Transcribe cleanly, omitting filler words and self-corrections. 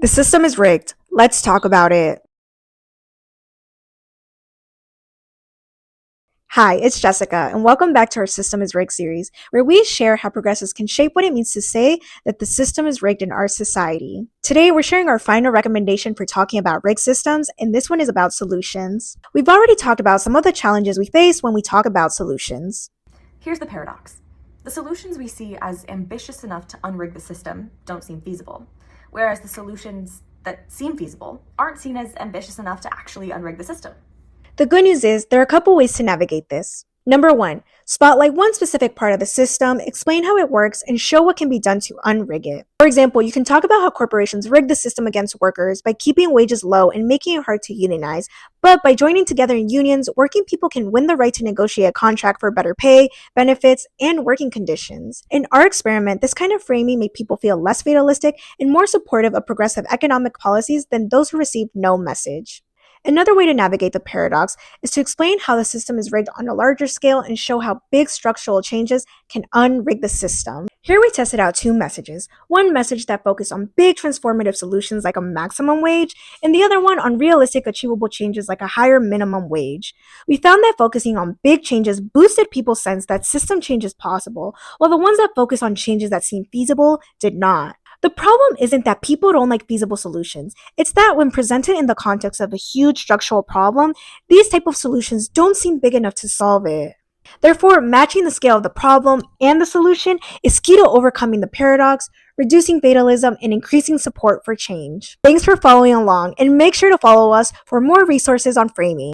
The system is rigged. Let's talk about it. Hi, it's Jessica, and welcome back to our System is Rigged series, where we share how progressives can shape what it means to say that the system is rigged in our society. Today, we're sharing our final recommendation for talking about rigged systems, and this one is about solutions. We've already talked about some of the challenges we face when we talk about solutions. Here's the paradox. The solutions we see as ambitious enough to unrig the system don't seem feasible, whereas the solutions that seem feasible aren't seen as ambitious enough to actually unrig the system. The good news is there are a couple ways to navigate this. Number one, spotlight one specific part of the system, explain how it works, and show what can be done to unrig it. For example, you can talk about how corporations rig the system against workers by keeping wages low and making it hard to unionize. But by joining together in unions, working people can win the right to negotiate a contract for better pay, benefits, and working conditions. In our experiment, this kind of framing made people feel less fatalistic and more supportive of progressive economic policies than those who received no message. Another way to navigate the paradox is to explain how the system is rigged on a larger scale and show how big structural changes can unrig the system. Here we tested out two messages. One message that focused on big transformative solutions like a maximum wage, and the other one on realistic achievable changes like a higher minimum wage. We found that focusing on big changes boosted people's sense that system change is possible, while the ones that focus on changes that seem feasible did not. The problem isn't that people don't like feasible solutions. It's that when presented in the context of a huge structural problem, these type of solutions don't seem big enough to solve it. Therefore, matching the scale of the problem and the solution is key to overcoming the paradox, reducing fatalism, and increasing support for change. Thanks for following along, and make sure to follow us for more resources on framing.